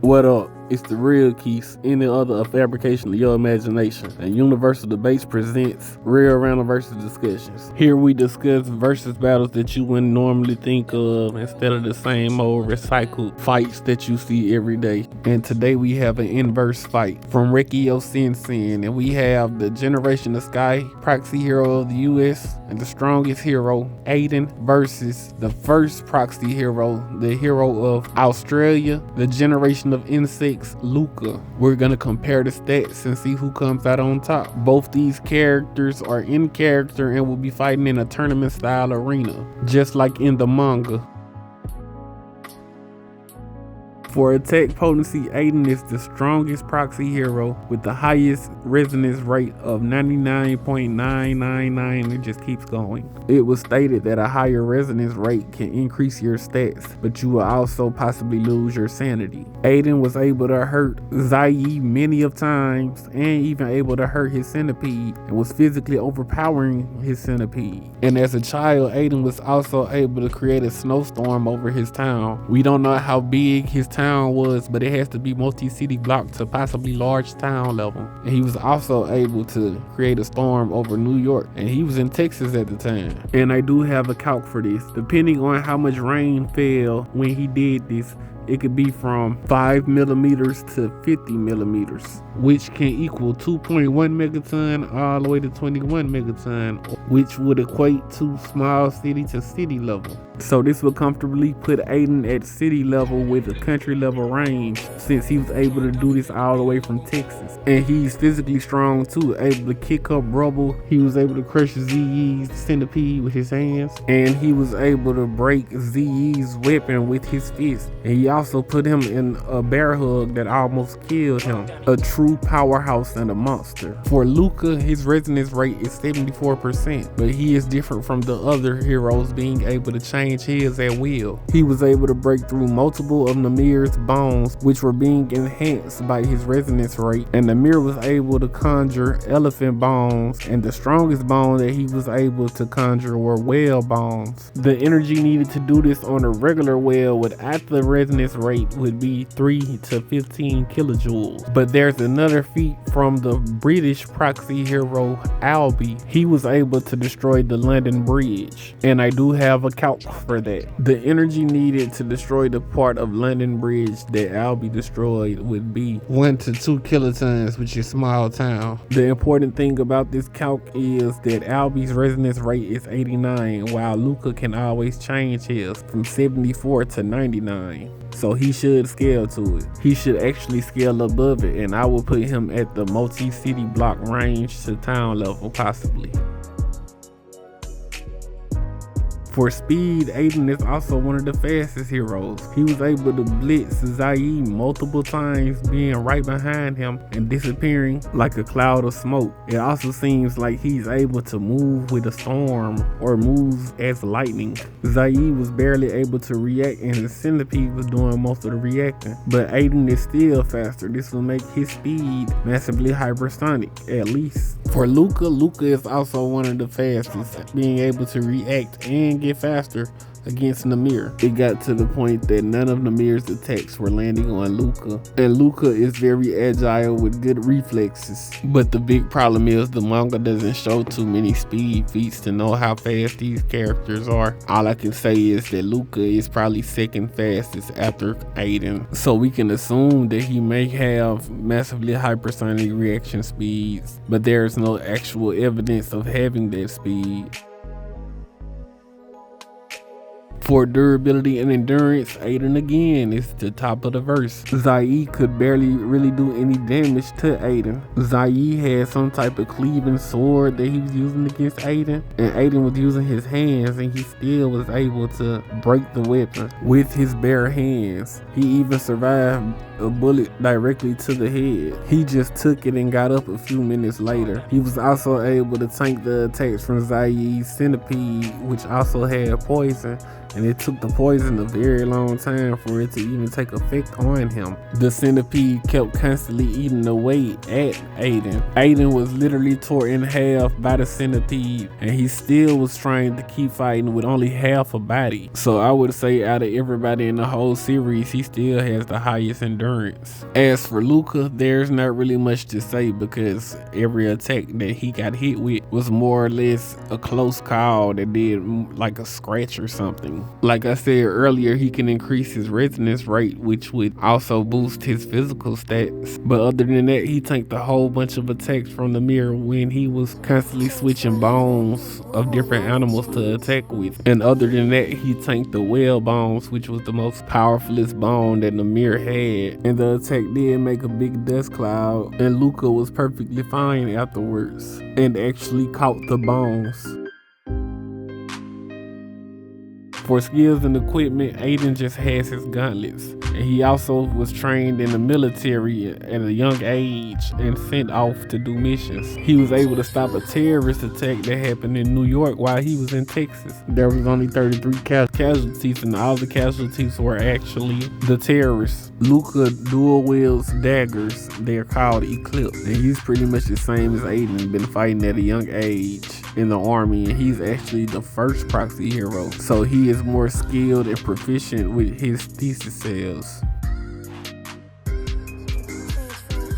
What up? It's the real Keys. Any other a fabrication of your imagination. And Universal Debates presents Real Random Versus Discussions. Here we discuss versus battles that you wouldn't normally think of instead of the same old recycled fights that you see every day. And today we have an inverse fight from Rekkyou Sensen, and we have the Generation of Sky Proxy hero of the US and the strongest hero, Aiden, versus the first Proxy hero, the hero of Australia, the Generation of Insects, Luca. We're gonna compare the stats and see who comes out on top. Both these characters are in character and will be fighting in a tournament style arena, just like in the manga. For attack potency, Aiden is the strongest proxy hero with the highest resonance rate of 99.999. It just keeps going. It was stated that a higher resonance rate can increase your stats, but you will also possibly lose your sanity. Aiden was able to hurt Zai many of times and even able to hurt his centipede and was physically overpowering his centipede. And as a child, Aiden was also able to create a snowstorm over his town. We don't know how big his town was, but it has to be multi-city block to possibly large town level. And he was also able to create a storm over New York, and he was in Texas at the time. And I do have a calc for this. Depending on how much rain fell when he did this, it could be from 5 millimeters to 50 millimeters, which can equal 2.1 megaton all the way to 21 megaton, which would equate to small city to city level. So this will comfortably put Aiden at city level with a country level range, since he was able to do this all the way from Texas. And he's physically strong too, able to kick up rubble. He was able to crush Ze's centipede with his hands, and he was able to break Ze's weapon with his fist. And he also put him in a bear hug that almost killed him. A true powerhouse and a monster. For Luca, his resonance rate is 74%, but he is different from the other heroes, being able to change his at will. He was able to break through multiple of Namir's bones, which were being enhanced by his resonance rate, and Namir was able to conjure elephant bones, and the strongest bone that he was able to conjure were whale bones. The energy needed to do this on a regular whale without the resonance rate would be 3 to 15 kilojoules. But there's another feat from the British proxy hero Albie. He was able to destroy the London Bridge, and I do have a calc for that. The energy needed to destroy the part of London Bridge that Albie destroyed would be 1 to 2 kilotons, which is small town. The important thing about this calc is that Albie's resonance rate is 89, while Luca can always change his from 74 to 99. So he should scale to it. He should actually scale above it, and I will put him at the multi-city block range to town level possibly. For speed, Aiden is also one of the fastest heroes. He was able to blitz Zai multiple times, being right behind him and disappearing like a cloud of smoke. It also seems like he's able to move with a storm or moves as lightning. Zai was barely able to react, and his centipede was doing most of the reacting. But Aiden is still faster. This will make his speed massively hypersonic, at least. For Luca is also one of the fastest, being able to react and get faster against Namir. It got to the point that none of Namir's attacks were landing on Luca, and Luca is very agile with good reflexes. But the big problem is the manga doesn't show too many speed feats to know how fast these characters are. All I can say is that Luca is probably second fastest after Aiden, so we can assume that he may have massively hypersonic reaction speeds, but there is no actual evidence of having that speed. For durability and endurance, Aiden again is the top of the verse. Zai could barely really do any damage to Aiden. Zai had some type of cleaving sword that he was using against Aiden, and Aiden was using his hands, and he still was able to break the weapon with his bare hands. He even survived a bullet directly to the head. He just took it and got up a few minutes later. He was also able to tank the attacks from Zai's centipede, which also had poison, and it took the poison a very long time for it to even take effect on him. The centipede kept constantly eating away at Aiden. Aiden was literally tore in half by the centipede, and he still was trying to keep fighting with only half a body. So I would say out of everybody in the whole series, he still has the highest endurance. As for Luca, there's not really much to say because every attack that he got hit with was more or less a close call that did like a scratch or something. Like I said earlier, he can increase his resonance rate, which would also boost his physical stats. But other than that, he tanked a whole bunch of attacks from the mirror when he was constantly switching bones of different animals to attack with. And other than that, he tanked the whale bones, which was the most powerfulest bone that the mirror had. And the attack did make a big dust cloud, and Luca was perfectly fine afterwards and actually caught the bones. For skills and equipment, Aiden just has his gauntlets. And he also was trained in the military at a young age and sent off to do missions. He was able to stop a terrorist attack that happened in New York while he was in Texas. There was only 33 casualties, and all the casualties were actually the terrorists. Luca dual wields daggers. They're called Eclipse, and he's pretty much the same as Aiden, been fighting at a young age in the army, and he's actually the first Proxy hero. So he is more skilled and proficient with his thesis cells.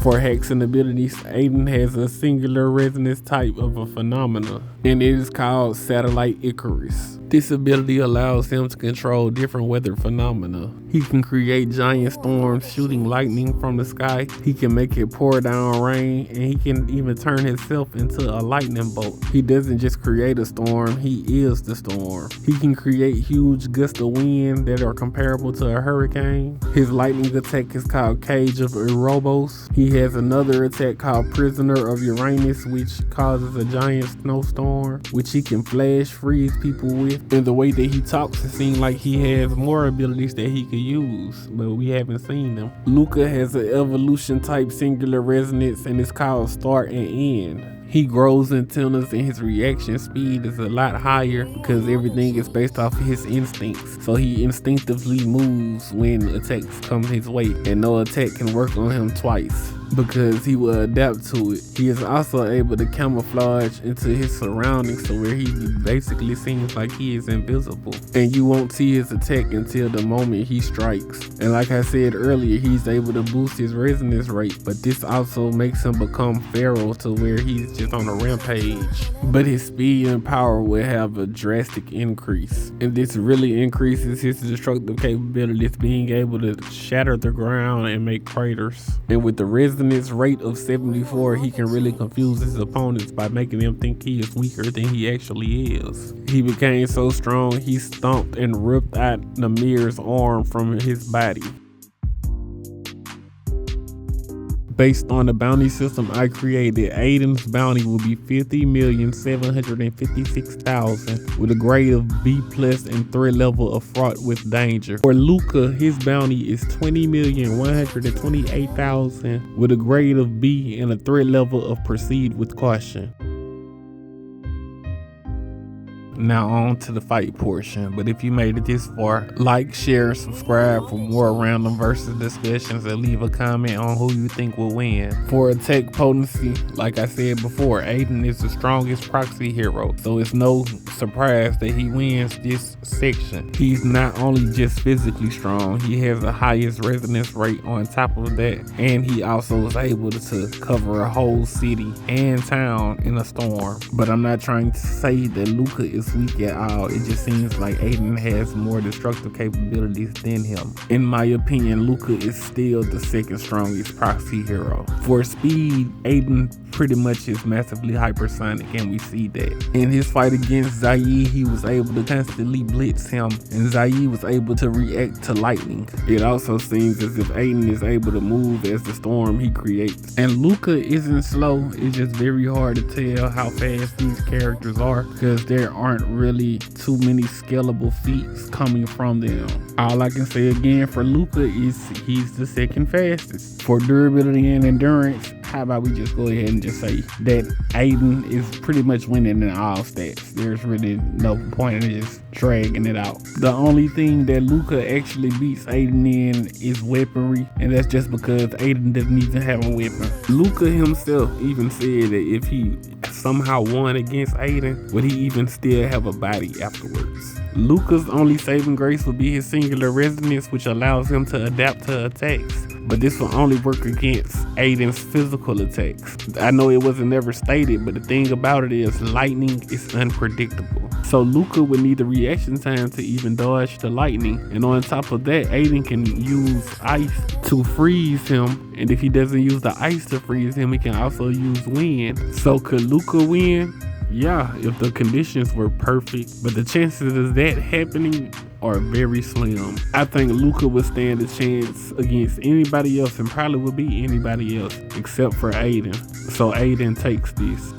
For hacks and abilities, Aiden has a singular resonance type of a phenomena, and it is called Satellite Icarus. This ability allows him to control different weather phenomena. He can create giant storms shooting lightning from the sky. He can make it pour down rain, and he can even turn himself into a lightning bolt. He doesn't just create a storm, he is the storm. He can create huge gusts of wind that are comparable to a hurricane. His lightning attack is called Cage of Erebos. He has another attack called Prisoner of Uranus, which causes a giant snowstorm, which he can flash freeze people with. And the way that he talks, it seems like he has more abilities that he could use, but we haven't seen them. Luca has an evolution type singular resonance, and it's called Start and End. He grows antennas, and his reaction speed is a lot higher because everything is based off of his instincts. So he instinctively moves when attacks come his way, and no attack can work on him twice because he will adapt to it. He is also able to camouflage into his surroundings, so where he basically seems like he is invisible, and you won't see his attack until the moment he strikes. And like I said earlier, he's able to boost his resonance rate, but this also makes him become feral to where he's just on a rampage. But his speed and power will have a drastic increase, and this really increases his destructive capabilities, being able to shatter the ground and make craters. And with the resonance rate of 74, he can really confuse his opponents by making them think he is weaker than he actually is. He became so strong, he stomped and ripped out the mirror's arm from his body. Based on the bounty system I created, Aiden's bounty will be 50,756,000 with a grade of B+ and threat level of fraught with danger. For Luca, his bounty is 20,128,000 with a grade of B and a threat level of proceed with caution. Now on to the fight portion, but if you made it this far, like, share, subscribe for more random versus discussions, and leave a comment on who you think will win. For attack potency, like I said before, Aiden is the strongest Proxy hero, so it's no surprise that he wins this section. He's not only just physically strong, he has the highest resonance rate on top of that, and he also is able to cover a whole city and town in a storm. But I'm not trying to say that Luca is weak at all. It just seems like Aiden has more destructive capabilities than him. In my opinion, Luca is still the second strongest Proxy hero. For speed, Aiden pretty much is massively hypersonic, and we see that. In his fight against Zayi, he was able to constantly blitz him, and Zayi was able to react to lightning. It also seems as if Aiden is able to move as the storm he creates. And Luca isn't slow, it's just very hard to tell how fast these characters are because there aren't really too many scalable feats coming from them. All I can say again for Luca is he's the second fastest. For durability and endurance, how about we just go ahead and just say that Aiden is pretty much winning in all stats. There's really no point in just dragging it out. The only thing that Luca actually beats Aiden in is weaponry, and that's just because Aiden doesn't even have a weapon. Luca himself even said that if he somehow won against Aiden, would he even still have a body afterwards? Luca's only saving grace would be his singular resonance, which allows him to adapt to attacks. But this will only work against Aiden's physical attacks. I know it wasn't ever stated, but the thing about it is lightning is unpredictable. So Luca would need the reaction time to even dodge the lightning. And on top of that, Aiden can use ice to freeze him. And if he doesn't use the ice to freeze him, he can also use wind. So could Luca win? Yeah, if the conditions were perfect, but the chances of that happening are very slim. I think Luca would stand a chance against anybody else and probably would beat anybody else except for Aiden. So Aiden takes this.